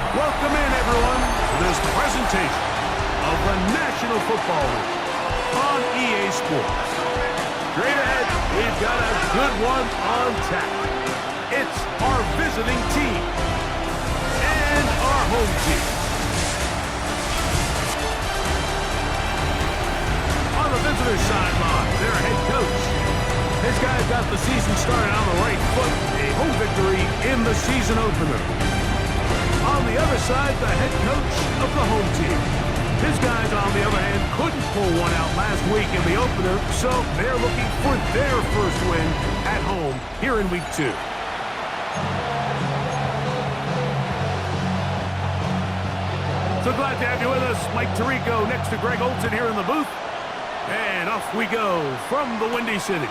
Welcome in, everyone, to this presentation of the National Football League on EA Sports. Straight ahead, we've got a good one on tap. It's our visiting team and our home team. On the visitor's sideline, their head coach. This guy got the season started on the right foot, a home victory in the season opener. On the other side, the head coach of the home team. His guys, on the other hand, couldn't pull one out last week in the opener, so they're looking for their first win at home here in Week 2. So glad to have you with us. Mike Tirico next to Greg Olson here in the booth. And off we go from the Windy City.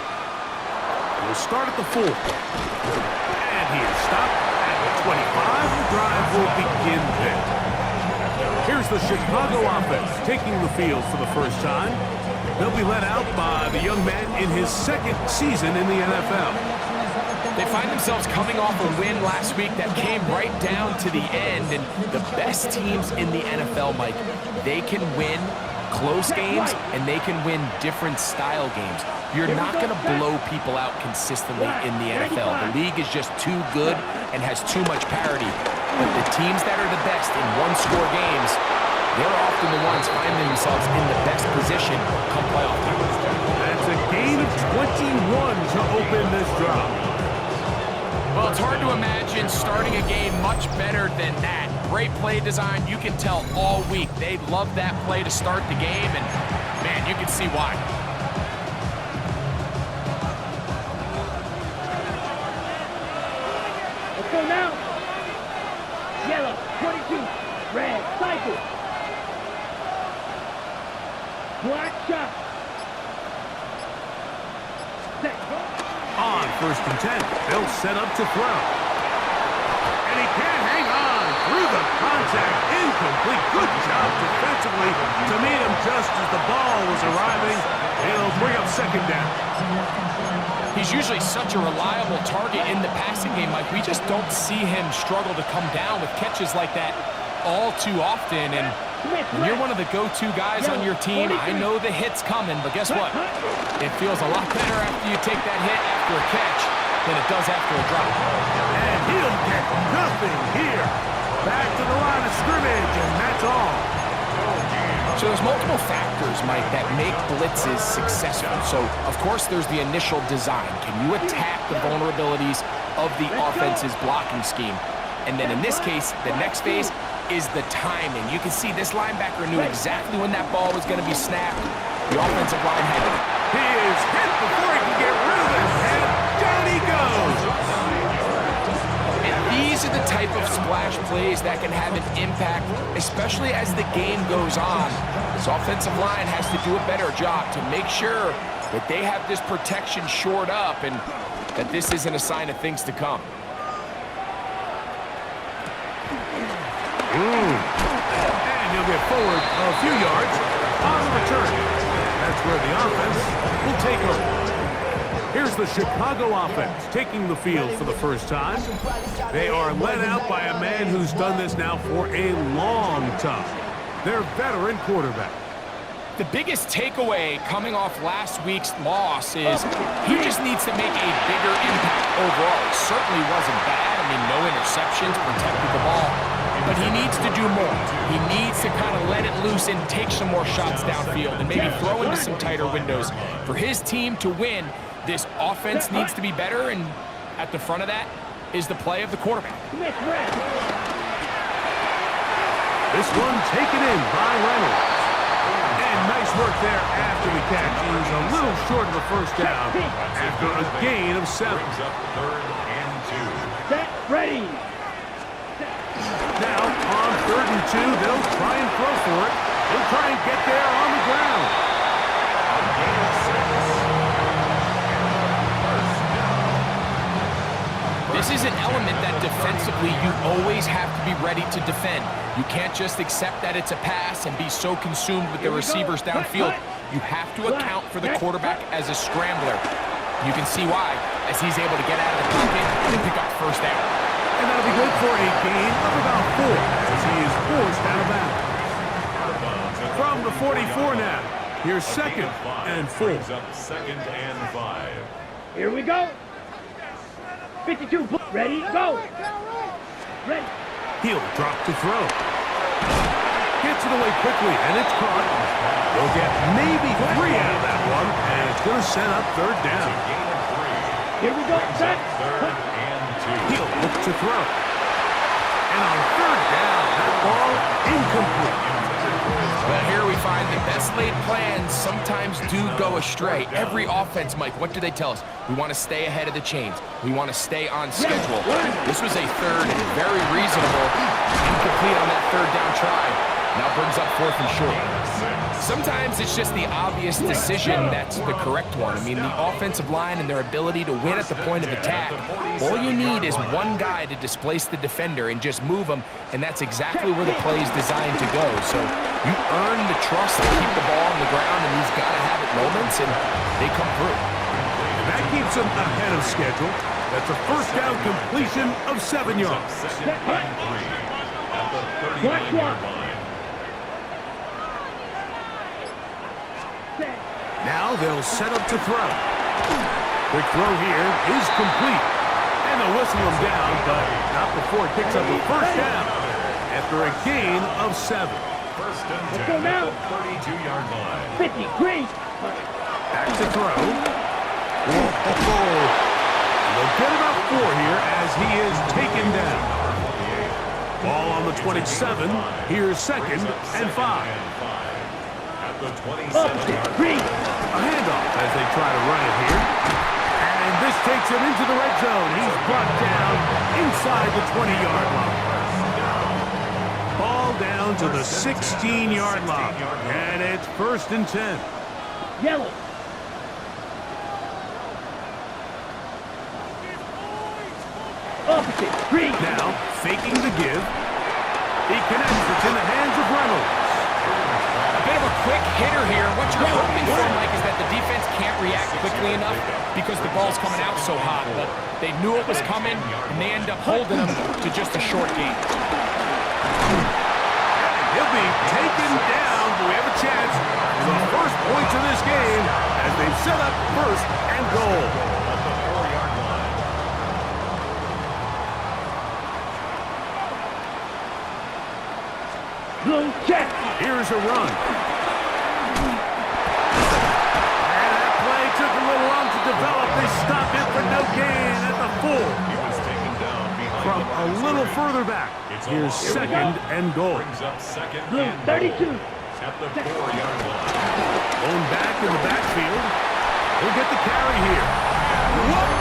We'll start at the 4. And he is stopped at the 25. The drive will begin there. Here's the Chicago offense taking the field for the first time. They'll be led out by the young man in his second season in the NFL. They find themselves coming off a win last week that came right down to the end. And the best teams in the NFL, Mike, they can win close games and they can win different style games. You're not going to blow people out consistently in the NFL. The league is just too good and has too much parity. But the teams that are the best in one-score games, they're often the ones finding themselves in the best position come playoff time. That's a gain of 21 to open this drive. Well, it's hard to imagine starting a game much better than that. Great play design. You can tell all week they love that play to start the game, and, man, you can see why. Let's go now. Yellow, 22. Red, cycle. Black shot. Set. On 1st and 10, they'll set up to throw. And he can't hang on through the contact. Incomplete. Good job defensively to meet him just as the ball was arriving. It'll bring up 2nd down. He's usually such a reliable target in the passing game, Mike. We just don't see him struggle to come down with catches like that all too often. And when you're one of the go-to guys on your team, I know the hit's coming, but guess what? It feels a lot better after you take that hit after a catch than it does after a drop. And he'll get nothing here. Back to the line of scrimmage, and that's all. So there's multiple factors, Mike, that make blitzes successful. So, of course, there's the initial design. Can you attack the vulnerabilities of the offense's blocking scheme? And then in this case, the next phase is the timing. You can see this linebacker knew exactly when that ball was going to be snapped. The offensive line had it. He is hit before he can get rid of it, and down he goes. And these are the type of splash plays that can have an impact, especially as the game goes on. This offensive line has to do a better job to make sure that they have this protection shored up and that this isn't a sign of things to come. And he'll get forward a few yards on the return. That's where the offense will take over. Here's the Chicago offense taking the field for the first time. They are led out by a man who's done this now for a long time. Their veteran quarterback. The biggest takeaway coming off last week's loss is he just needs to make a bigger impact overall. It certainly wasn't bad. I mean, no interceptions, protected the ball. But he needs to do more. He needs to kind of let it loose and take some more shots downfield and maybe throw into some tighter windows. For his team to win, this offense needs to be better, and at the front of that is the play of the quarterback. This one taken in by Wranglers. And nice work there after the catch. He was a little short of the first down after a gain of 7. Set, ready. Now, on 3rd and 2, they'll try and throw for it. They'll try and get there on the ground. This is an element that defensively you always have to be ready to defend. You can't just accept that it's a pass and be so consumed with the receivers downfield. You have to account for the quarterback as a scrambler. You can see why, as he's able to get out of the pocket and pick up 1st down. And that'll be good for a gain of about 4. he is forced out of bounds. From the 44 now. Here's 2nd and 4. Second and 5. Here we go. 52, ready, go. Ready. He'll drop to throw. Gets it away quickly, and it's caught. They'll get maybe 3 out of that one, and it's going to set up 3rd down. Here we go, set. Third and 2. He'll look to throw. And on 3rd down, that ball incomplete. Well, here we find the best laid plans sometimes do go astray. Every offense, Mike, what do they tell us? We want to stay ahead of the chains. We want to stay on schedule. This was a 3rd and very reasonable, incomplete on that 3rd down try. Now brings up 4th and short. Sometimes it's just the obvious decision that's the correct one. I mean, the offensive line and their ability to win at the point of attack, all you need is one guy to displace the defender and just move him, and that's exactly where the play is designed to go. So you earn the trust to keep the ball on the ground in these gotta-have-it moments, and they come through. And that keeps them ahead of schedule. That's a 1st down completion of 7 yards. Watch one. Now they'll set up to throw. Quick throw here is complete. And they'll whistle him down, but not before it picks up a 1st down after a gain of 7. First and 10 Let's go now. at the 32-yard line. 53. Back to throw. They'll get about 4 here as he is taken down. Ball on the 27. Here's 2nd and 5. At the 27-yard line. A handoff as they try to run it here. And this takes him into the red zone. He's brought down inside the 20-yard line. Ball down to the 16-yard line. And it's 1st and 10. Yellow. Opposite, green. Now, faking the give. He connects. It's in the hands of Wranglers. A bit of a quick hitter here. What you're hoping for, Mike, is that the defense can't react quickly enough because the ball's coming out so hot. But they knew it was coming, and they end up holding them to just a short gain. He'll be taken down, but we have a chance for the first points of this game as they set up 1st and goal. At the 4-yard line. Blue check. Here's a run. And that play took a little long to develop. They stop it for no gain at the 4. He was taken down behind From the a little further back, here's 2nd and goal. Brings up 2nd Blue, and 32. goal. At the 4-yard line. Going back in the backfield. He'll get the carry here. What a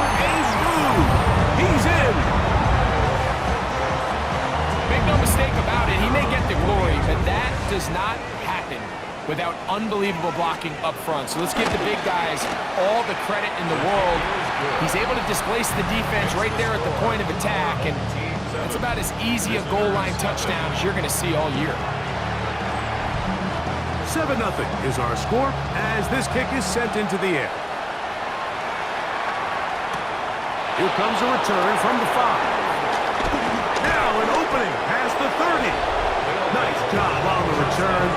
move! He's in. Make no mistake about it, he may get the glory, but that does not happen without unbelievable blocking up front. So let's give the big guys all the credit in the world. He's able to displace the defense right there at the point of attack, and that's about as easy a goal line touchdown as you're going to see all year. 7-0 is our score as this kick is sent into the air. Here comes a return from the 5. Now an opening past the 30. Nice job on the return.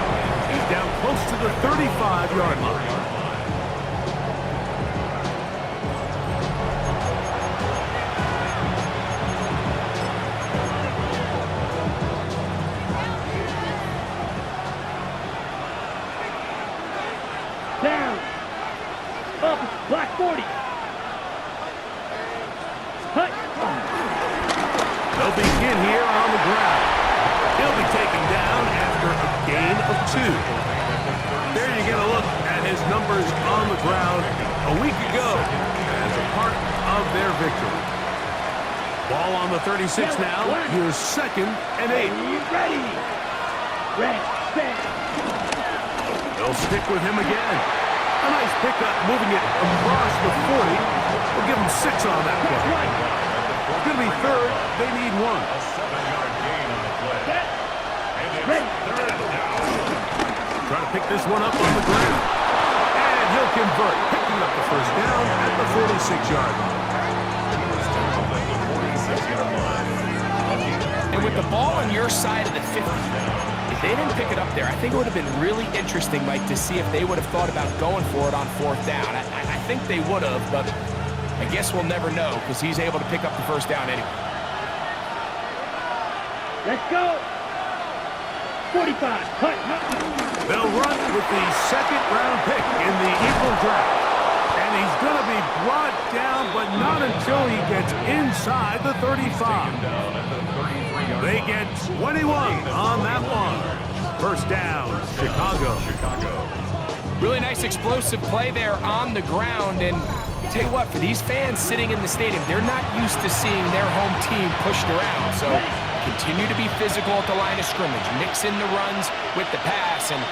He's down close to the 35-yard line. Down. Up. Black 40. Hut. They'll begin here on the ground. He'll be taken down after a gain of 2. There you get a look at his numbers on the ground a week ago as a part of their victory. Ball on the 36 now. Here's 2nd and 8. Ready. Red, set. They'll stick with him again. A nice pickup moving it across the 40. We'll give him 6 on that play. It's going to be 3rd. They need 1. A 7-yard gain on the play. Set. And it's Ready. 3rd down. Try to pick this one up on the ground. And he'll convert, picking up the 1st down at the 46-yard line. He was tackled at the 46-yard line. And And with the ball on your side of the 50, if they didn't pick it up there, I think it would have been really interesting, Mike, to see if they would have thought about going for it on 4th down. I think they would have, but I guess we'll never know because he's able to pick up the 1st down anyway. Let's go. 45. Hut, hut. They'll run with the 2nd-round pick in the Eagle draft. And he's going to be brought down, but not until he gets inside the 35. They get 21 on that one. 1st down, Chicago. Really nice explosive play there on the ground. And tell you what, for these fans sitting in the stadium, they're not used to seeing their home team pushed around. So continue to be physical at the line of scrimmage. Mix in the runs with the pass. And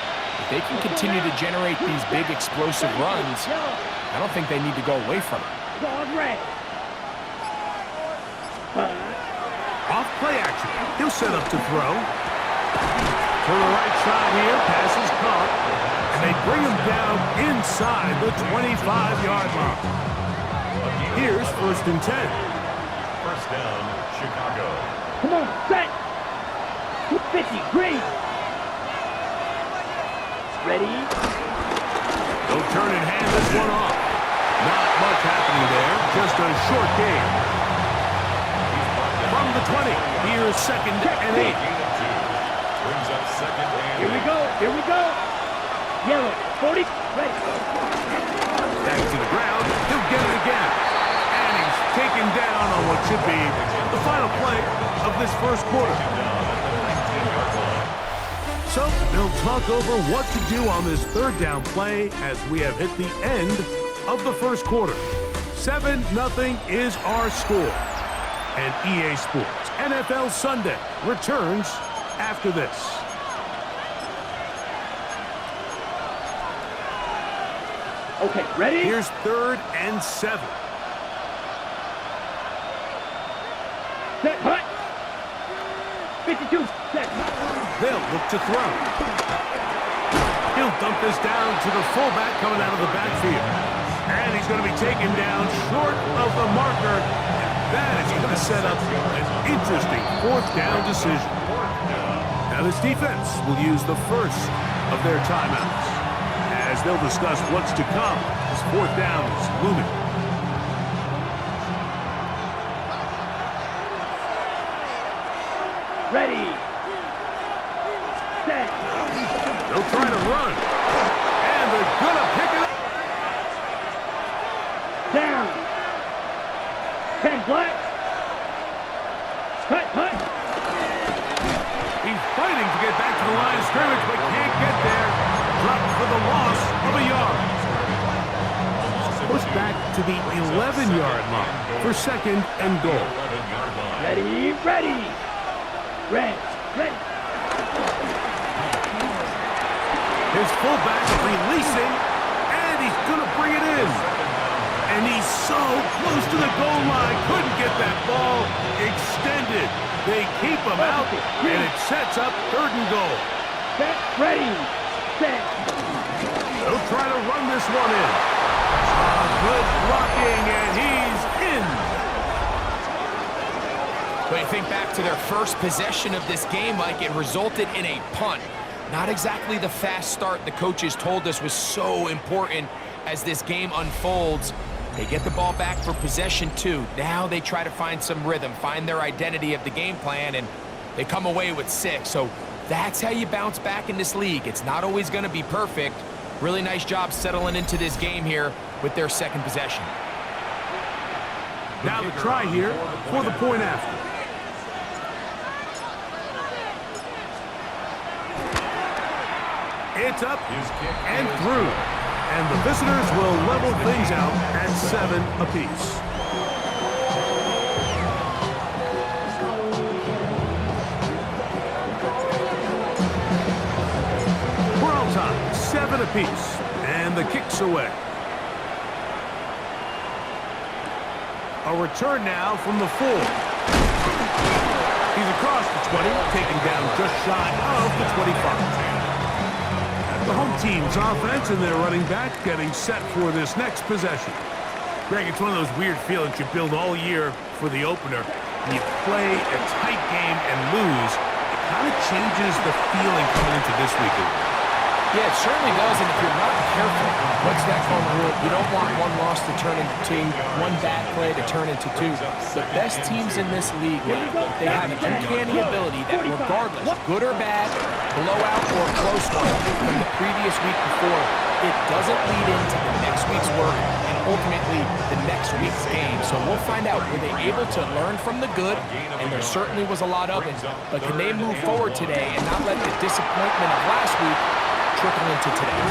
if they can continue to generate these big explosive runs, I don't think they need to go away from it. Dog red. Off play action. He'll set up to throw. To the right side here, pass is caught. And they bring him down inside the 25-yard line. Here's 1st and 10. 1st down, Chicago. Come on, set. 250, green. Ready? They'll turn and hand this one off. Not much happening there, just a short gain. From the 20, here's 2nd and 8. Brings up 2nd and 8. Here we go, here we go. Yellow, 40, ready. Back to the ground, he'll get it again. And he's taken down on what should be the final play of this 1st quarter. So they'll talk over what to do on this 3rd down play as we have hit the end of the 1st quarter. 7-0 is our score. And EA Sports NFL Sunday returns after this. Okay, ready? Here's 3rd and 7. Set, hut. 52, set. They'll look to throw. He'll dump this down to the fullback coming out of the backfield. And he's going to be taken down short of the marker. And that is going to set up an interesting 4th down decision. Now this defense will use the first of their timeouts as they'll discuss what's to come as 4th down is looming. Ready. Set. They'll try to run. And they're going to pick it up. Down. 10 black. Hut, hut. He's fighting to get back to the line of scrimmage, but can't get there. Dropped for the loss of a yard. Pushed back to the 11-yard line for 2nd and goal. Ready, ready. Red, ready. His fullback releasing, and he's going to bring it in. And he's so close to the goal line, couldn't get that ball extended. They keep him out, and it sets up 3rd and goal. Set, ready, set. They'll try to run this one in. Good blocking, and he's in. But you think back to their first possession of this game, Mike, it resulted in a punt. Not exactly the fast start the coaches told us was so important as this game unfolds. They get the ball back for possession 2. Now they try to find some rhythm, find their identity of the game plan, and they come away with 6. So that's how you bounce back in this league. It's not always going to be perfect. Really nice job settling into this game here with their 2nd possession. Now the try here for the point after. It's up and through. And the visitors will level things out at 7 apiece. We're on time, 7 apiece. And the kick's away. A return now from the 4. He's across the 20, taken down just shy of the 25. The home team's offense and their running back getting set for this next possession. Greg, it's one of those weird feelings you build all year for the opener. when you play a tight game and lose, it kind of changes the feeling coming into this week. Yeah, it certainly does, and if you're not careful, what's that called rule? You don't want one loss to turn into two, one bad play to turn into two. The best teams in this league, they have an uncanny ability that regardless, good or bad, blowout or close one from the previous week before, it doesn't lead into the next week's work and ultimately the next week's game. So we'll find out, were they able to learn from the good, and there certainly was a lot of it, but can they move forward today and not let the disappointment of last week trickle into today?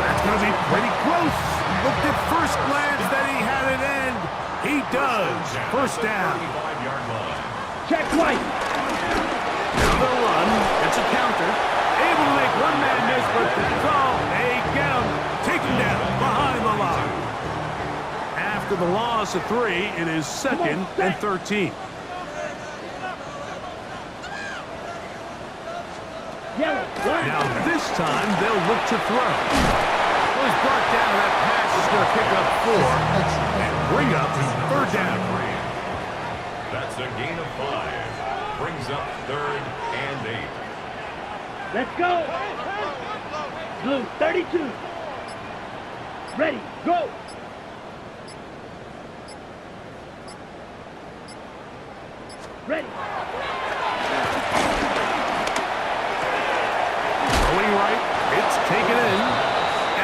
That's going to be pretty close. Looked at first glance that he had it end. He does. First down. Check twice. Now they'll run. It's a counter. Able to make one man miss, but that's all. They get him. Take him down behind the line. After the loss of 3, it is 2nd and 13. Now this time they'll look to throw. It was brought down. That pass is going to pick up 4 and bring up 3rd down. That's a gain of 5. Brings up 3rd and 8. Let's go. Blue, 32. Ready, go. Ready. Going right, it's taken in,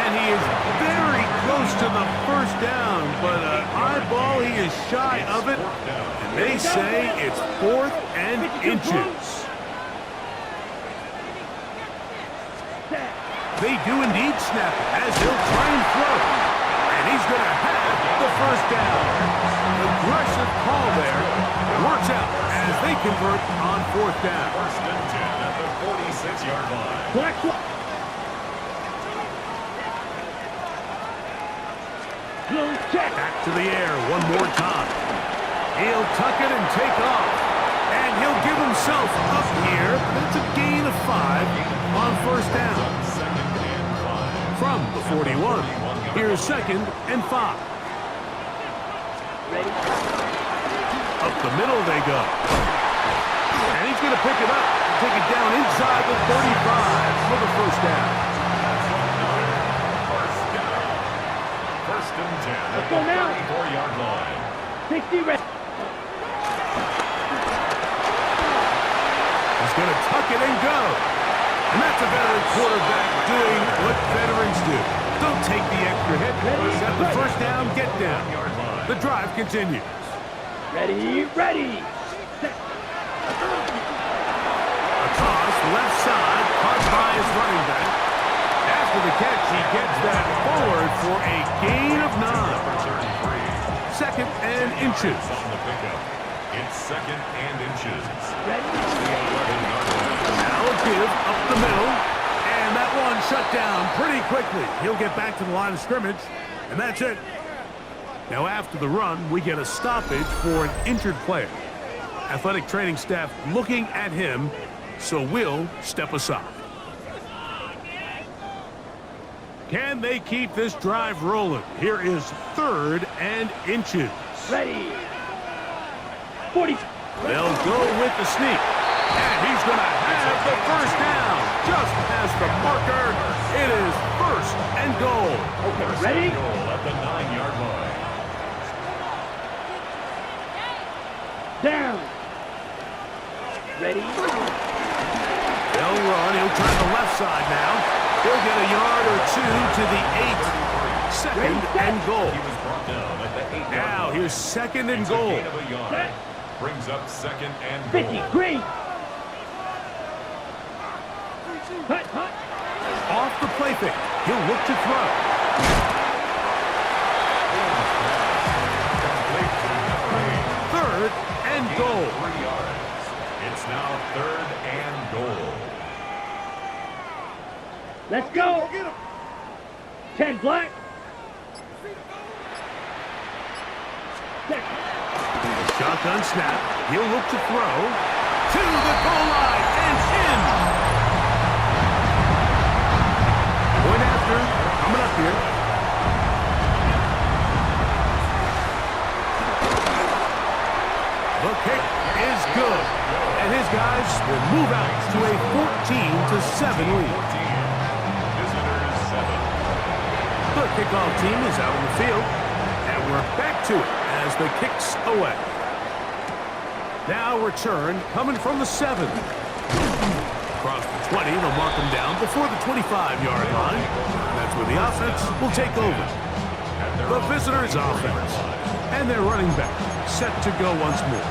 and he is very close to the first down, but an eyeball, he is shy of it, and they say it's 4th and inches. They do indeed snap it as he'll try and throw, and he's going to have the first down. Aggressive call there. It works out as they convert on 4th down. 1st and 10 at the 46-yard line. Black flag. Blue, check. Back to the air one more time. He'll tuck it and take off. And he'll give himself up here. It's a gain of 5 on 1st down. 2nd and 5. From the 41. Here's 2nd and 5. Ready. Up the middle they go. And he's going to pick it up and take it down inside the 35 for the first down. First and 10 at Let's go the now. 34-yard line. 60 ready. He's going to tuck it and go. And that's a veteran quarterback doing what veterans do. Don't take the extra hit. Set the first down, get down. The drive continues. Ready, ready. Across left side, caught by his running back. After the catch, he gets that forward for a gain of 9. 2nd and inches. On the pickup. It's 2nd and inches. Ready. Now a give up the middle. And that one shut down pretty quickly. He'll get back to the line of scrimmage. And that's it. Now after the run, we get a stoppage for an injured player. Athletic training staff looking at him, so we'll step aside. Can they keep this drive rolling? Here is 3rd and inches. Ready. 40. They'll go with the sneak. And he's going to have the first down. Just past the marker. It is 1st and goal. Okay, ready. Goal at the 9-yard line. Down. Ready. They'll run. He'll try the left side now. He'll get a yard or 2 to the 8. 2nd and goal. He was brought down at the 8-yard Now line. here's 2nd and It's a goal. gain of a yard. Set. Brings up 2nd and 50. goal. Green. Hut, hut. Off the play fake. He'll look to throw. Complete to number 8. 3rd and goal. 3 yards. It's now 3rd and goal. Let's go. 10 black. Shotgun snap. He'll look to throw. To the goal line and in. Point after. Coming up here. The kick drives will move out to a 14-7 lead. Visitors 7. The kickoff team is out on the field, and we're back to it as the kick's away. Now return coming from the 7. Across the 20, they'll mark them down before the 25-yard line. That's where the offense will take over. The visitors' offense and their running back set to go once more.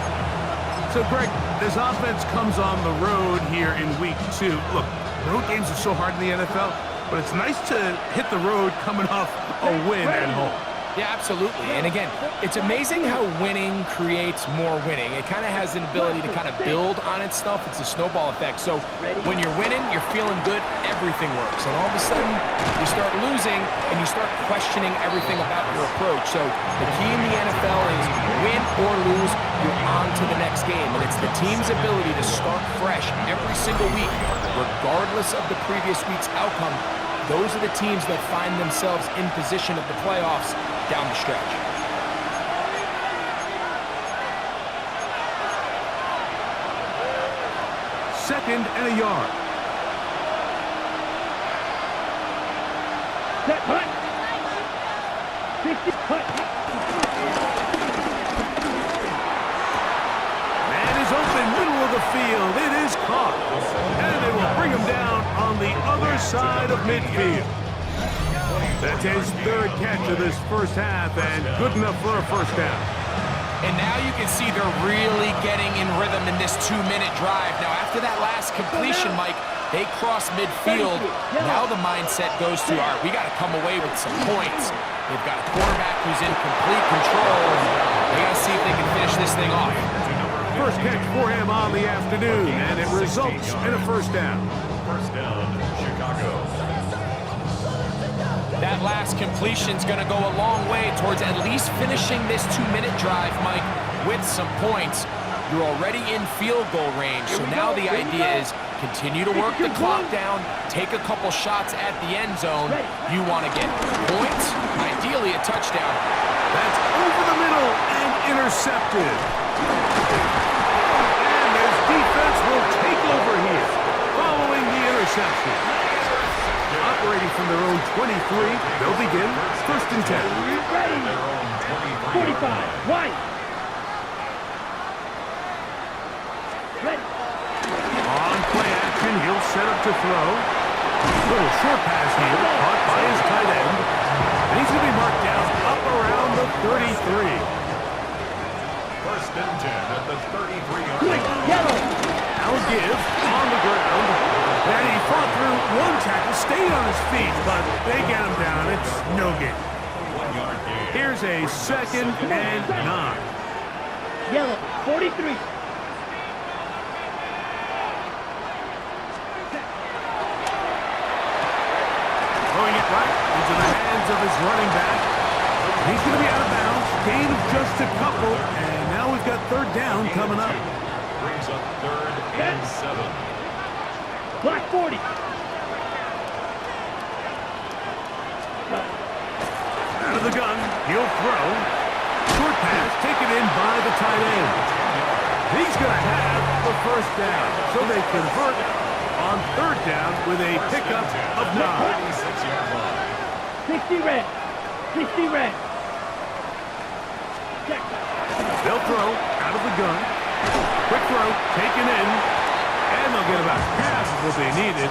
So, Greg, this offense comes on the road here in week 2. Look, road games are so hard in the NFL, but it's nice to hit the road coming off a win at home. Yeah, absolutely. And again, it's amazing how winning creates more winning. It kind of has an ability to kind of build on its stuff. It's a snowball effect. So when you're winning, you're feeling good, everything works. And all of a sudden, you start losing and you start questioning everything about your approach. So the key in the NFL is win or lose, you're on to the next game. And it's the team's ability to start fresh every single week, regardless of the previous week's outcome. Those are the teams that find themselves in position of the playoffs down the stretch. Second and a yard. Set, cut. 60, cut. Man is open, middle of the field. It is caught. And they will bring him down on the other side of midfield. That's his third catch of this first half, and good enough for a first down. And now you can see they're really getting in rhythm in this 2-minute drive. Now, after that last completion, Mike, they cross midfield. Now the mindset goes to, all right, we got to come away with some points. They've got a quarterback who's in complete control. They got to see if they can finish this thing off. First catch for him on the afternoon, and it results in a first down. First down, Chicago. That last completion's going to go a long way towards at least finishing this 2-minute drive, Mike, with some points. You're already in field goal range, so now the idea is continue to work the clock down, take a couple shots at the end zone. You want to get points, ideally a touchdown. That's over the middle and intercepted. And his defense will take over here following the interception. Operating from their own 23, they'll begin first and 10. Ready. 45, right. Ready. On play action, he'll set up to throw. Little short pass here, caught by his tight end. And he's going to be marked down up around the 33. First and 10 at the 33-yard line. Yellow. Now give on the ground. And he fought through one tackle, stayed on his feet, but they get him down. It's no gain. 1 yard gain. Here's a second and 9. Yellow. 43. Throwing it right into the hands of his running back. He's going to be out of bounds. Gain of just a couple, and now we've got third down coming up. Brings up third and 7. Black 40. Out of the gun, he'll throw. Short pass taken in by the tight end. He's going to have the first down, so they convert on third down with a pickup of 9. 36-yard line. 60 red. 60 red. Check. They'll throw out of the gun. Quick throw taken in. And they'll get about half of what they needed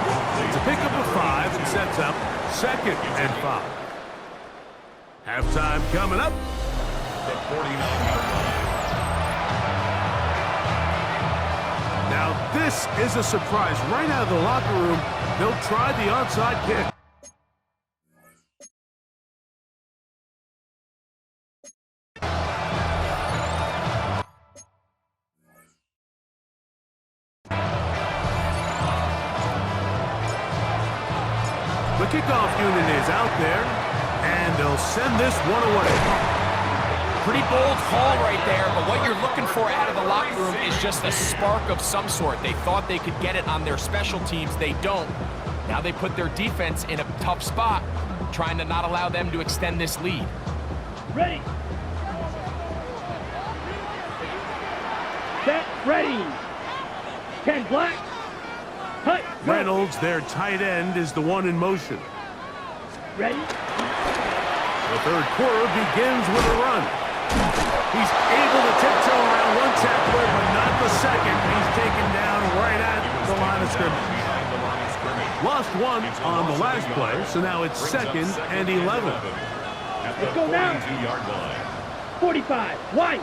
to pick up a 5 and sets up second and 5. Halftime coming up. The 49-yard line. Now this is a surprise. Right out of the locker room, they'll try the onside kick. The kickoff unit is out there, and they'll send this one away. Pretty bold call right there, but what you're looking for out of the locker room is just a spark of some sort. They thought they could get it on their special teams. They don't. Now they put their defense in a tough spot, trying to not allow them to extend this lead. Ready. Set. Ready. 10 black. Hut. Reynolds, their tight end, is the one in motion. Ready? The third quarter begins with a run. He's able to tiptoe around one tackler, but not the second. He's taken down right at the line of scrimmage. Lost one on the last play, so now it's 2nd and 11. Let's go now. 42-yard line. 45. White.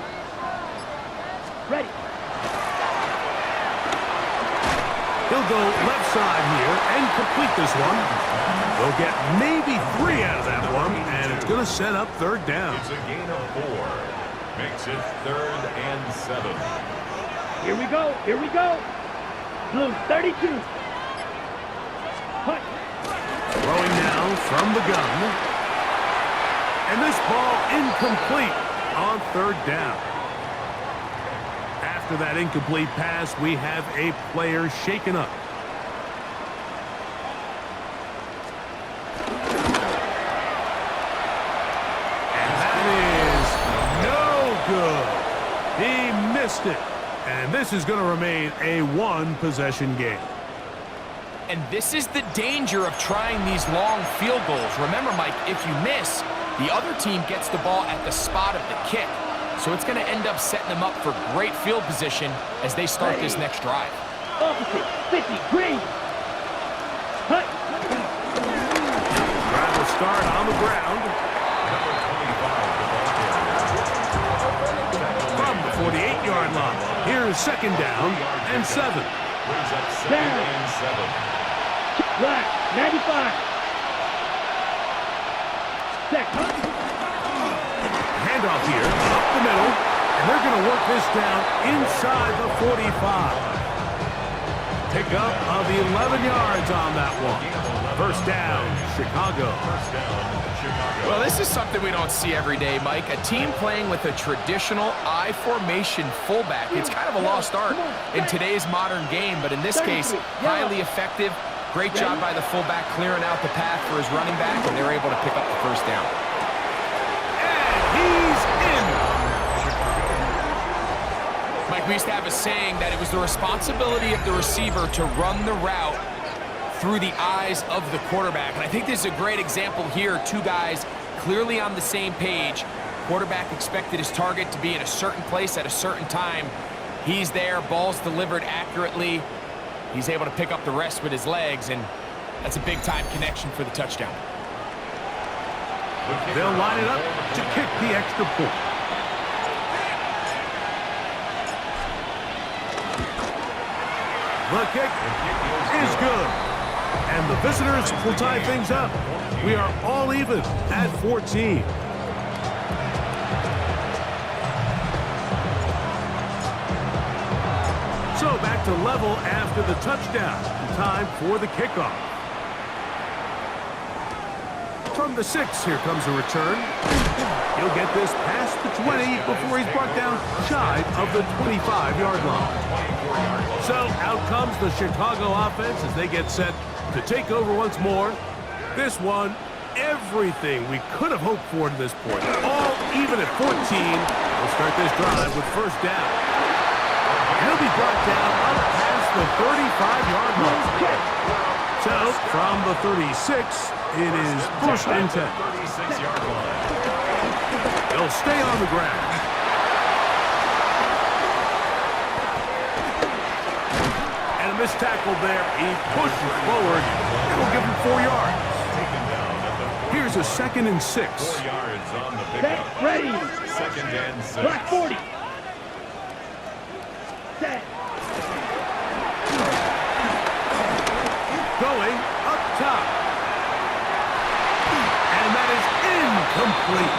Ready. He'll go left side here and complete this one. They'll get maybe 3 out of that one, and it's going to set up 3rd down. It's a gain of 4. Makes it 3rd and 7. Here we go. Here we go. Blue 32. Hut. Throwing now from the gun. And this ball incomplete on 3rd down. After that incomplete pass, we have a player shaken up. And that is no good. He missed it. And this is going to remain a 1-possession game. And this is the danger of trying these long field goals. Remember, Mike, if you miss, the other team gets the ball at the spot of the kick. So it's going to end up setting them up for great field position as they start this next drive. Opposite. 50. Green. Hut. Drive will start on the ground. From the 48-yard line. Here is 2nd down and 7. Brings up 2nd and 7. Black. 95. Check. Handoff here, up the middle, and they're going to work this down inside the 45. Pickup of 11 yards on that one. 1st down, Chicago. Well, this is something we don't see every day, Mike. A team playing with a traditional I formation fullback. It's kind of a lost art in today's modern game, but in this case, highly effective. Great job by the fullback clearing out the path for his running back, and they're able to pick up the 1st down. He's in. Mike, we used to have a saying that it was the responsibility of the receiver to run the route through the eyes of the quarterback. And I think this is a great example here. 2 guys clearly on the same page. Quarterback expected his target to be in a certain place at a certain time. He's there, ball's delivered accurately. He's able to pick up the rest with his legs, and that's a big-time connection for the touchdown. They'll line it up to kick the extra point. The kick is good. And the visitors will tie things up. We are all even at 14. So back to level after the touchdown. Time for the kickoff. From the 6, here comes a return. He'll get this past the 20 before he's brought down shy of the 25-yard line. So out comes the Chicago offense as they get set to take over once more. This one, everything we could have hoped for to this point. All even at 14. We'll start this drive with 1st down. He'll be brought down up past the 35-yard line. So from the 36, it is 1st and 10. 36-yard line. They'll stay on the ground. And a missed tackle there. He pushes forward. It'll give him 4 yards. Here's a 2nd and 6. 4 yards on the pickup. Ready. 2nd and 6. Black 40. Set. Going up top. And that is incomplete.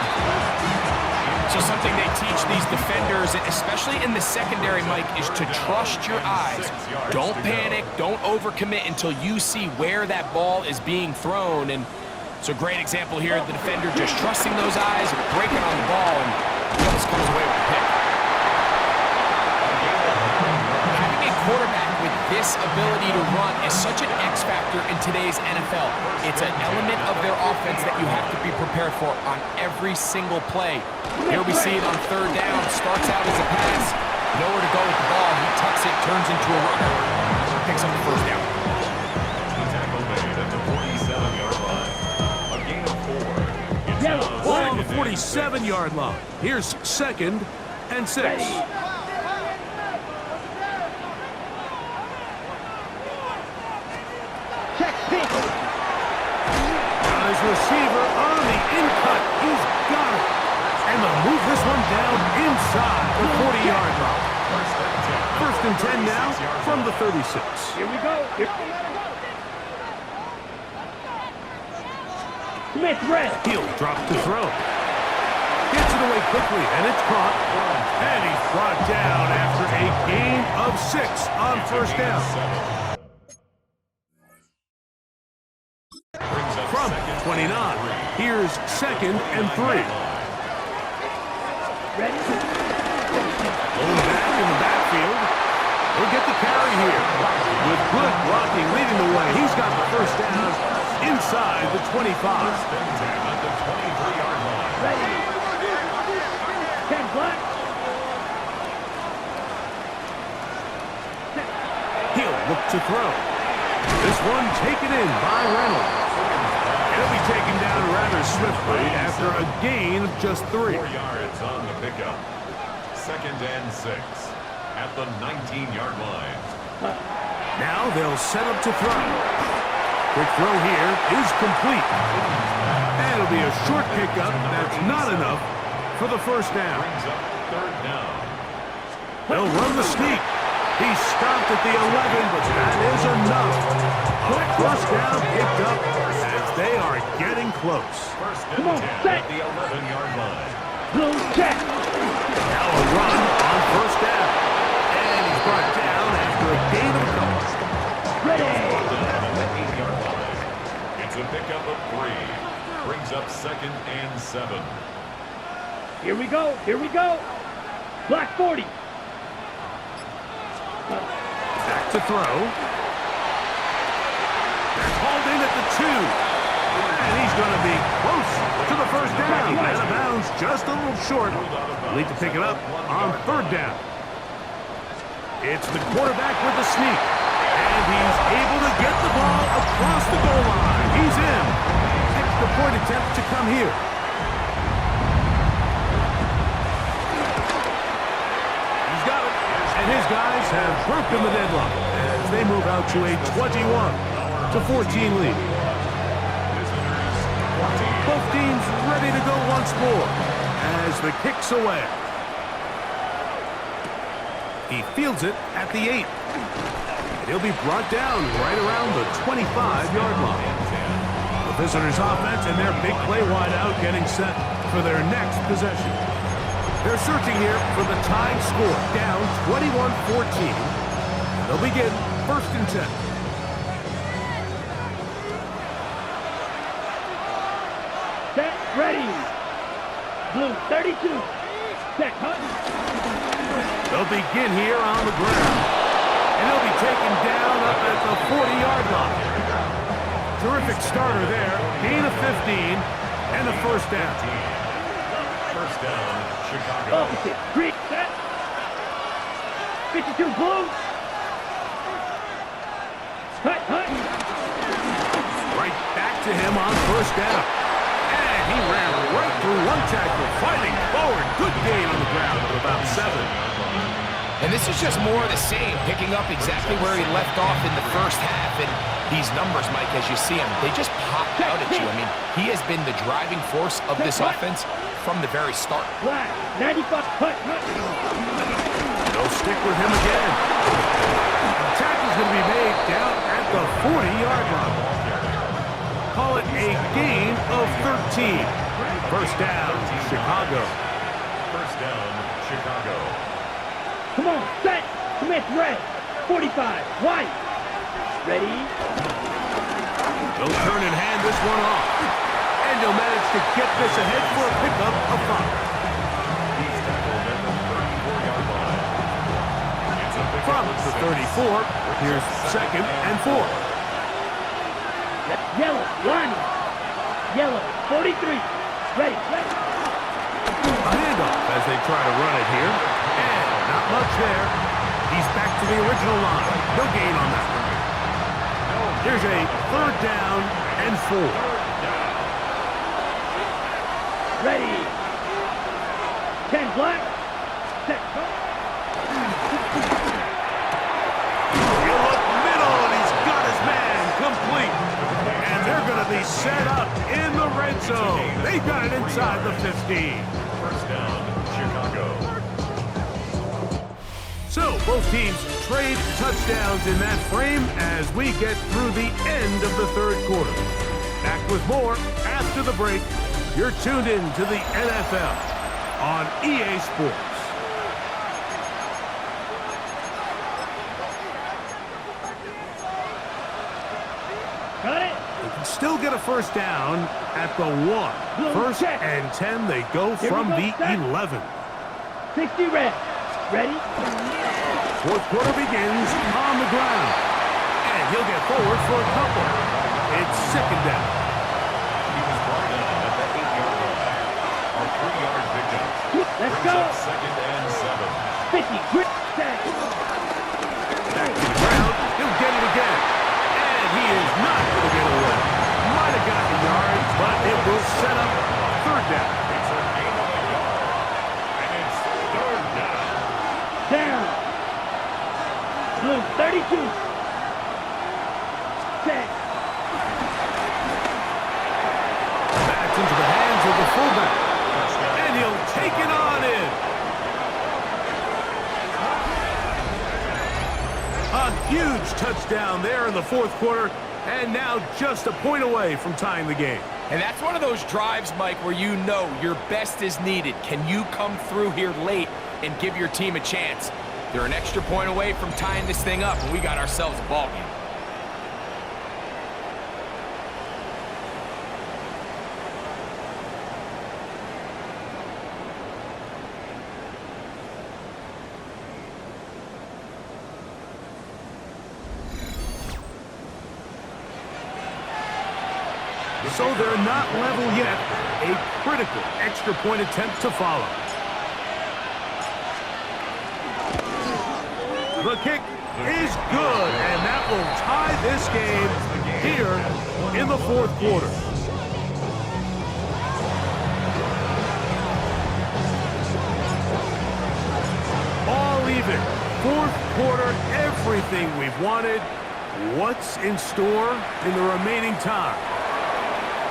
So something they teach these defenders, especially in the secondary, Mike, is to trust your eyes. Don't panic, don't overcommit until you see where that ball is being thrown. And it's a great example here, the defender just trusting those eyes, breaking on the ball, and Bills comes away with the pick. Having a quarterback with this ability to run is such an X factor in today's NFL. It's an element of their offense that you have to be prepared for on every single play. Here we see it on 3rd down. Starts out as a pass, Nowhere to go with the ball. He tucks it, turns into a runner. Picks up the first down. The tackle made at the 47-yard line. A gain of 4. It's now Ball on the second and 47-yard line. Here's 2nd and 6. Check pitch. Got his receiver on the in-cut. He's got it. And they'll move this one down inside the 40-yard line. First and 10 now from the 36. Here we go. Smith red. He'll drop to throw. Gets it away quickly, and it's caught. And he's brought down after a gain of 6 on first down. From 29, here's 2nd and 3. Ready. Going back in the backfield. He'll get the carry here. With good blocking leading the way, he's got the first down inside the 25. at the 23-yard line. Ready. 10 block. He'll look to throw. This one taken in by Reynolds. He'll be taken down rather swiftly after a gain of just 3. 4 yards on the pickup. 2nd and 6 at the 19-yard line. Now they'll set up to throw. Quick throw here is complete. And it'll be a short pickup. That's not enough for the first down. Brings up 3rd down. They'll run the sneak. He stopped at the 11, but that is enough. A first down picked up as they are getting close. First and Come on, 10 set. at the 11-yard line. Blue check. Now a run on first down. And he's brought down after a gain of a couple. Ready. Down at the 8-yard line. It's a pickup of 3. Brings up 2nd and 7. Here we go. Here we go. Black 40. Back to throw. They're called in at the 2. And he's going to be close to the first down. Out of bounds, just a little short. They'll need to pick it up on 3rd down. It's the quarterback with the sneak. And he's able to get the ball across the goal line. He's in. Extra point attempt to come here. He's got it. And his guys have broken the deadlock as they move out to a 21-14 lead. Both teams ready to go once more as the kick's away. He fields it at the 8. And he'll be brought down right around the 25-yard line. The visitors' offense and their big play wideout getting set for their next possession. They're searching here for the tying score, down 21-14. They'll begin 1st and 10. Set. Ready. Blue 32. Set. Hunt. They'll begin here on the ground. And he'll be taken down up at the 40-yard line. Terrific starter there. Gain of 15 and a first down. First down, Chicago. Opposite. Green. Set. 52 blue. Hut. Hut. Right back to him on first down. And he ran right through one tackle, fighting forward. Good gain on the ground of about 7. And this is just more of the same, picking up exactly where he left off in the first half. And these numbers, Mike, as you see them, they just pop out at you. I mean, he has been the driving force of this offense from the very start. Black 95. Hut. Hut. They'll stick with him again. The tackle's going to be made down at the 40-yard line. Call it a gain of 13. First down, Chicago. First down, Chicago. Come on. Set. Smith red. 45. White. Ready. They'll turn and hand this one off. And they'll manage to get this ahead for a pickup of 5. He's tackled at the 34-yard line. It's a pickup From of the 6. 34, here's 2nd and 4. Yellow. Line. Yellow. 43. Ready. Ready. A handoff as they try to run it here. And not much there. He's back to the original line. No gain on that one. Here's a 3rd down and 4. Ready. 10 black. Set. He'll look middle, and he's got his man complete. And they're going to be set up in the red zone. They've got it inside the 15. First down, Chicago. So both teams trade touchdowns in that frame as we get through the end of the 3rd quarter. Back with more after the break. You're tuned in to the NFL on EA Sports. Got it. They can still get a first down at the 1. First and 10, they go from the 11. 60 red. Ready? 4th quarter begins on the ground. And he'll get forward for a couple. It's 2nd down. He was brought down at the 8-yard line. A 3-yard pickup. Let's Brings go. up 2nd and 7. 50. Grip. Set. Back to the ground. He'll get it again. And he is not going to get away. Might have got the yards, but it will set up 3rd down. It's a gain of a yard. And it's 3rd down. Down. Blue 32. Set. Back into the hands of the fullback. And he'll take it on in. A huge touchdown there in the 4th quarter. And now just a point away from tying the game. And that's one of those drives, Mike, where you know your best is needed. Can you come through here late and give your team a chance? They're an extra point away from tying this thing up, and we got ourselves a ball game. So they're not level yet. A critical extra point attempt to follow. The kick is good, and that will tie this game here in the 4th quarter. All even. 4th quarter, everything we've wanted. What's in store in the remaining time?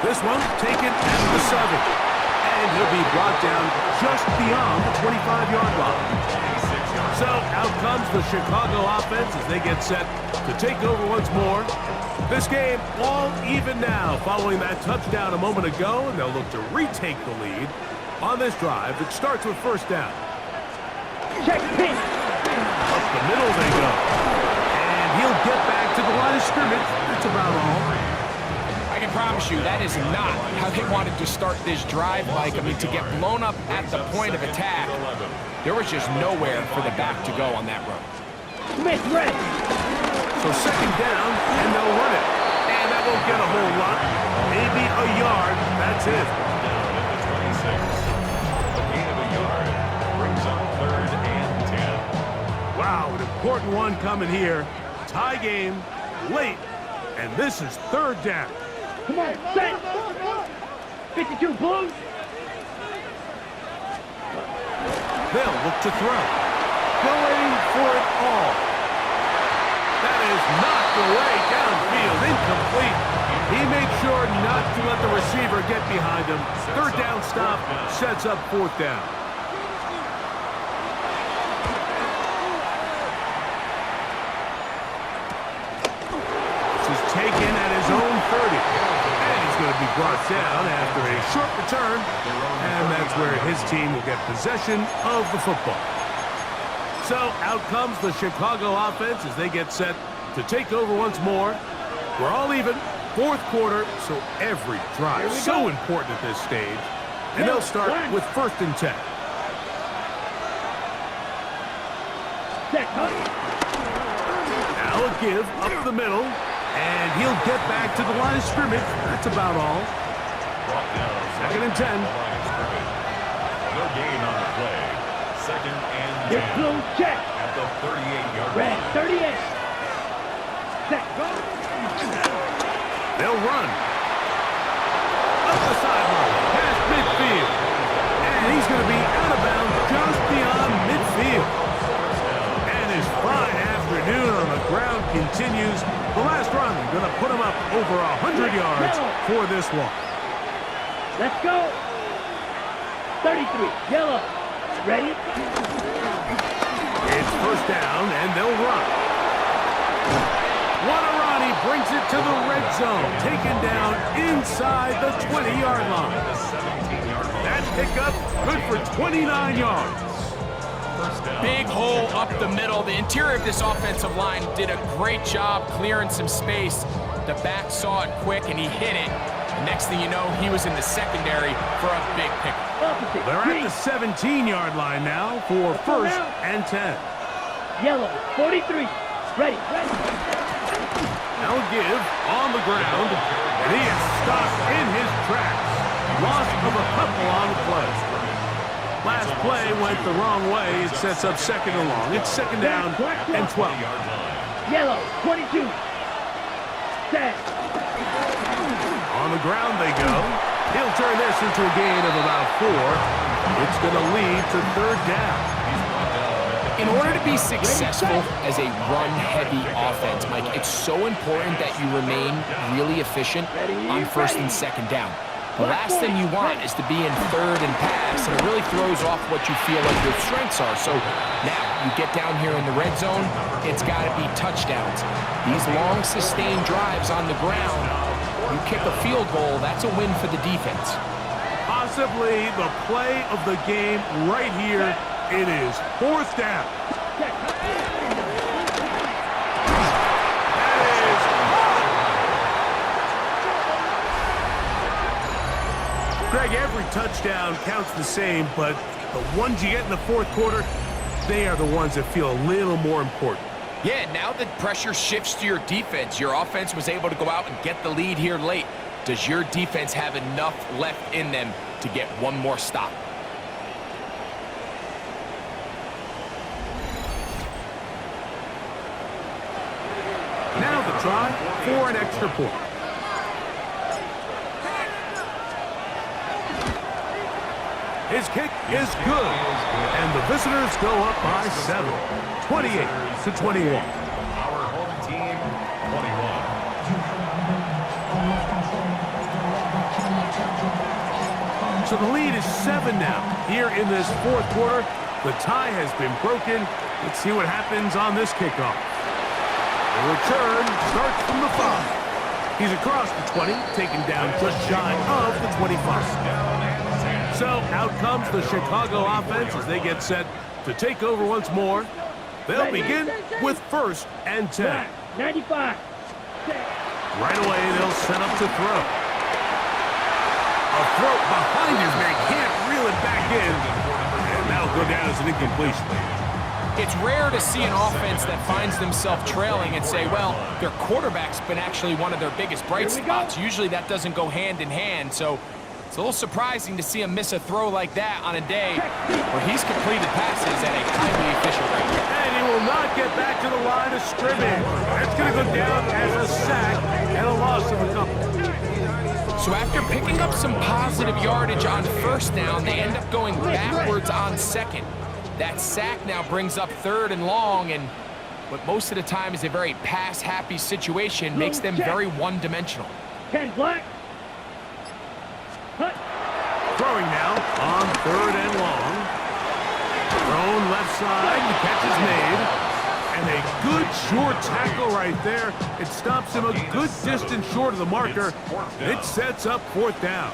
This one taken at the 7. And he'll be brought down just beyond the 25-yard line. So out comes the Chicago offense as they get set to take over once more. This game all even now following that touchdown a moment ago, and they'll look to retake the lead on this drive that starts with 1st down. Check pin. Up the middle they go. And he'll get back to the line of scrimmage. That's about all. I can promise you that is not how they wanted to start this drive, Mike. I mean, to get blown up at the point of attack, there was just nowhere for the back to go on that run. Smith red. So 2nd down, and they'll run it. And that won't get a whole lot. Maybe a yard. That's it. Down at the 26. A gain of a yard. Brings up 3rd and 10. Wow, an important one coming here. Tie game, late, and this is 3rd down. Come on. Set. 52 Blues. They'll look to throw. Going for it all. That is knocked away downfield, incomplete. He made sure not to let the receiver get behind him. 3rd down stop sets up 4th down. This is taken at his own 30. And he's going to be brought down after a short return. And that's where his team will get possession of the football. So out comes the Chicago offense as they get set to take over once more. We're all even. 4th quarter, so every drive so important at this stage. And they'll start with 1st and 10. Now a give up the middle. And he'll get back to the line of scrimmage. That's about all. 2nd and 10. No gain on the play. Second and 10. Get blue, check. At the 38-yard Red, line. 38. Set, go. They'll run. Up the sideline, past midfield. And he's going to be out of bounds just beyond midfield. And his fine afternoon on the ground continues. The last run going to put him up over 100 yards for this one. Let's go. 33, yellow. Ready? It's first down, and they'll run. Wanarani brings it to the red zone, taken down inside the 20-yard line. The 17-yard line. That pickup good for 29 yards. First down. Big hole up the middle. The interior of this offensive line did a great job clearing some space. The back saw it quick, and he hit it. And next thing you know, he was in the secondary for a big pickup. Opposite, They're green. at the 17-yard line now for first and 10. Yellow, 43. Ready, ready. Now a give on the ground, and he is stopped in his tracks. Loss of a couple on the play. Last play went the wrong way. It sets up second and long. It's second down and 12. Yellow, 22. Set. On the ground they go. He'll turn this into a gain of about 4. It's going to lead to third down. In order to be successful as a run-heavy offense, Mike, it's so important that you remain really efficient on first and second down. The last thing you want is to be in third and pass, and it really throws off what you feel like your strengths are. So now you get down here in the red zone, it's got to be touchdowns. These long, sustained drives on the ground, you kick a field goal, that's a win for the defense. Possibly the play of the game right here. It is fourth down. That is Greg, every touchdown counts the same, but the ones you get in the fourth quarter, they are the ones that feel a little more important. Yeah, now the pressure shifts to your defense. Your offense was able to go out and get the lead here late. Does your defense have enough left in them to get one more stop? Now the try for an extra point. His kick is good, and the visitors go up by 7, 28-21. Our home team, 21. So the lead is 7 now. Here in this fourth quarter, the tie has been broken. Let's see what happens on this kickoff. The return starts from the 5. He's across the 20, taken down just shy of the 25. So out comes the Chicago offense as they get set to take over once more. They'll begin with first and 10. 95. Right away, they'll set up to throw. A throw behind his man, can't reel it back in. And that'll go down as an incompletion. It's rare to see an offense that finds themselves trailing and say, well, their quarterback's been actually one of their biggest bright spots. Usually that doesn't go hand in hand, so it's a little surprising to see him miss a throw like that on a day where he's completed passes at a highly efficient rate. And he will not get back to the line of scrimmage. That's going to go down as a sack and a loss of a couple. So after picking up some positive yardage on first down, they end up going backwards on second. That sack now brings up third and long, and what most of the time is a very pass-happy situation makes them very one-dimensional. 10 black. Cut. Throwing now on third and long. Thrown left side, the catch is made. And a good short tackle right there. It stops him a good distance short of the marker. It sets up fourth down.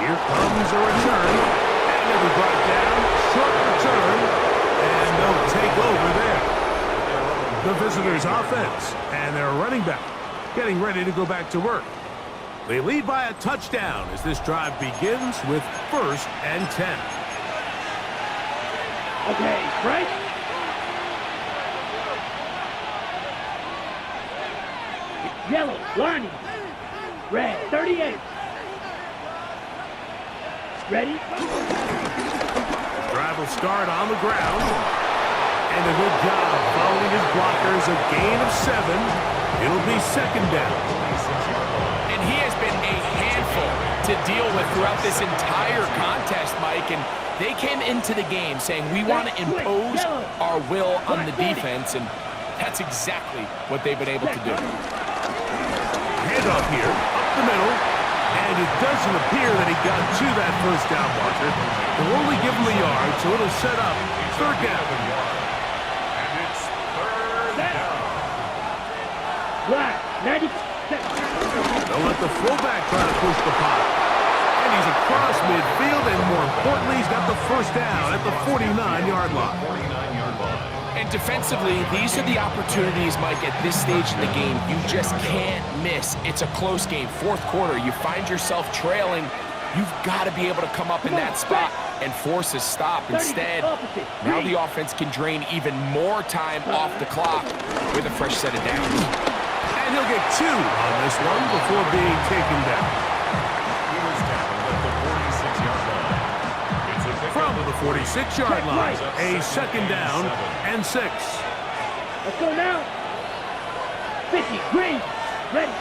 Here comes a return. And it'll be brought down. Short return. And they'll take over there. The visitors' offense. And their running back getting ready to go back to work. They lead by a touchdown as this drive begins with first and 10. Okay, right? Yellow, Lonnie. Red, 38. Ready? Drive will start on the ground. And a good job following his blockers. A gain of 7. It'll be second down. And he has been a handful to deal with throughout this entire contest, Mike. And they came into the game saying, we want to impose our will on the defense. And that's exactly what they've been able to do. Handoff here, up the middle. And it doesn't appear that he got to that first down marker. They'll only give him a yard, so it'll set up third down. And it's third down. Black, 90. They'll let the fullback try to push the pot. And he's across midfield, and more importantly, he's got the first down at the 49-yard line. 49-yard line. And defensively, these are the opportunities, Mike, at this stage in the game you just can't miss. It's a close game. Fourth quarter, you find yourself trailing. You've got to be able to come up in that spot and force a stop. Instead, now the offense can drain even more time off the clock with a fresh set of downs. And he'll get 2 on this one before being taken down. He was tackled at the 46-yard line. It's a pickup From the 46-yard line, a second down and 6. Let's go now. 50, green. Ready.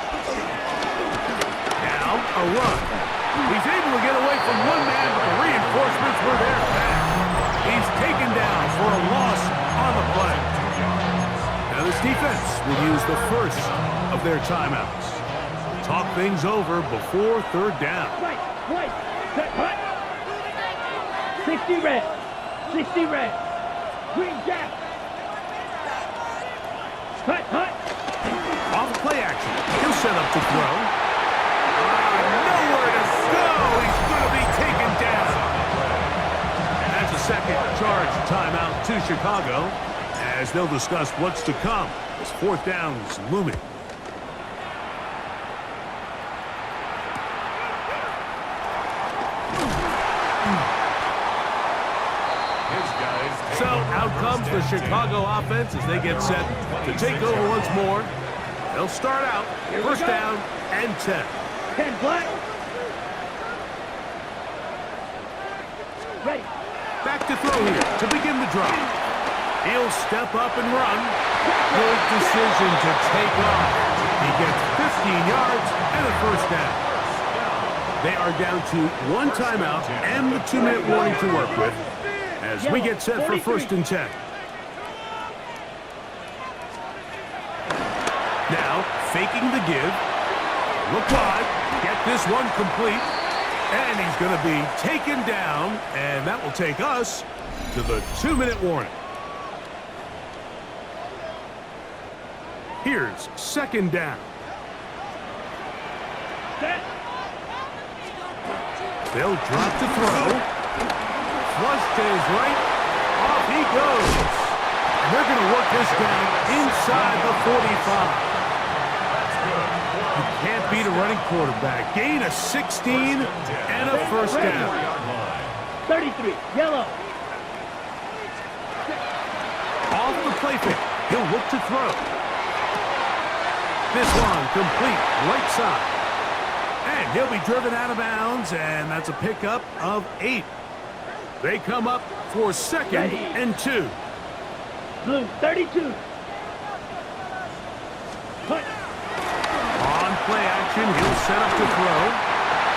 Now, a run. He's able to get away from one man, but the reinforcements were there fast. He's taken down for a loss on the play. Now this defense will use the first of their timeouts. Talk things over before third down. Right, set, hut. 60 red, 60 red. Green jack. Hut. Off play action. He'll set up to throw. Nowhere to go. He's going to be taken down. And that's a second charge timeout to Chicago as they'll discuss what's to come as fourth down is looming. So out comes the Chicago offense as they get set to take over once more. They'll start out first down and 10. 10 black. Ready. Back to throw here to begin the drive. He'll step up and run. Good decision to take off. He gets 15 yards and a first down. They are down to 1 timeout and the 2-minute warning to work with as we get set for first and 10. Now, faking the give. Look wide. Get this one complete. And he's going to be taken down, and that will take us to the 2-minute warning. Here's second down. Set. They'll drop to throw. Flush to his right. Off he goes. And they're going to work this down inside the 45. You can't beat a running quarterback. Gain of 16 and a first down. 33, yellow. Off the play fake. He'll look to throw. This one complete right side. And he'll be driven out of bounds, and that's a pickup of 8. They come up for second and 2. Blue, 32. Put. On play action, he'll set up to throw.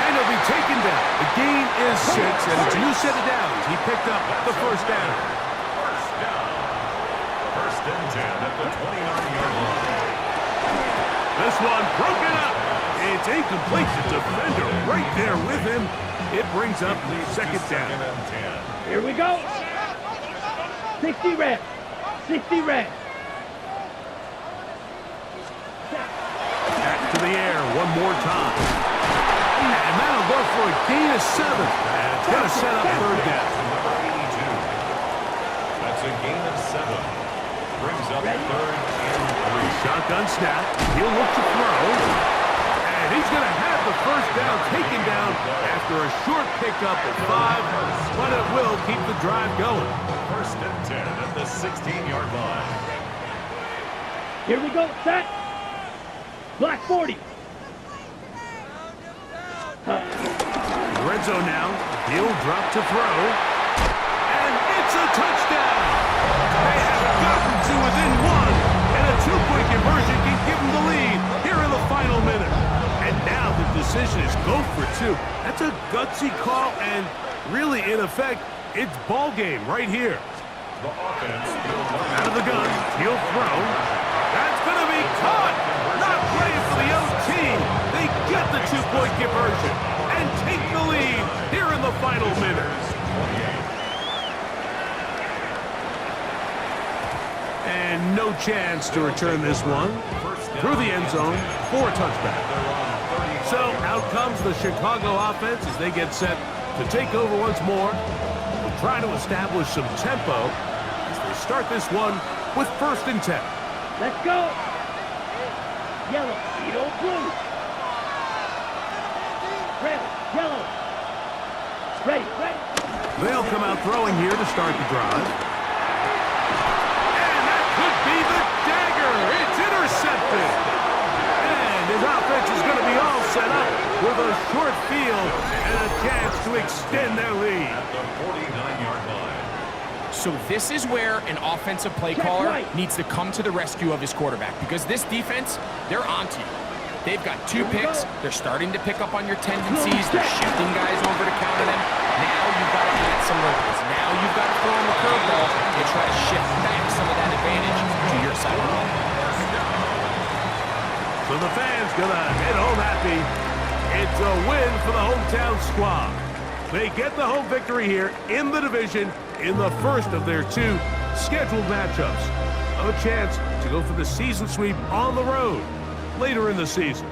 And he'll be taken down. The gain is 6, and it's a new set of downs. He picked up the first down. First down. First and 10 at the 29-yard line. This one broken up. It's incomplete. The defender right there with him. It brings up second down. Second and 10. Here we go. 60 red. 60 red. Back to the air one more time. And that'll go for a gain of 7. And it's going to set up third down. Number 82. That's a gain of 7. Brings up third and 3. Shotgun snap. He'll look to throw. And he's going to have the first down taken down after a short pickup of 5. But it will keep the drive going. First and 10 at the 16-yard line. Here we go. Set. Black 40. Red zone now. He'll drop to throw. And it's a touchdown. They have gotten to within one. And a two-point conversion can give them the lead here in the final minute. And now the decision is go for two. That's a gutsy call, and really, in effect, it's ball game right here. The offense Out of the gun, he'll throw. That's going to be caught. Not playing for the OT. They get the two-point conversion and take the lead here in the final minute. And no chance to return this one. Through the end zone for a touchback. So out comes the Chicago offense as they get set to take over once more. They'll try to establish some tempo as they start this one with 1st and 10. Let's go. Yellow, Edo, blue. Red, yellow. Ready, ready. They'll come out throwing here to start the drive. And that could be the dagger. It's intercepted. And his offense is going to be all set up with a short field and a chance to extend their lead. At the 49-yard line. So this is where an offensive play caller needs to come to the rescue of his quarterback, because this defense, they're onto you. They've got 2 picks. They're starting to pick up on your tendencies. They're shifting guys over to counter them. Now you've got to add some wrinkles. Now you've got to throw in the curveball and try to shift back some of that advantage to your side of the ball. So the fans gonna head home happy. It's a win for the hometown squad. They get the home victory here in the division in the first of their 2 scheduled matchups. A chance to go for the season sweep on the road later in the season.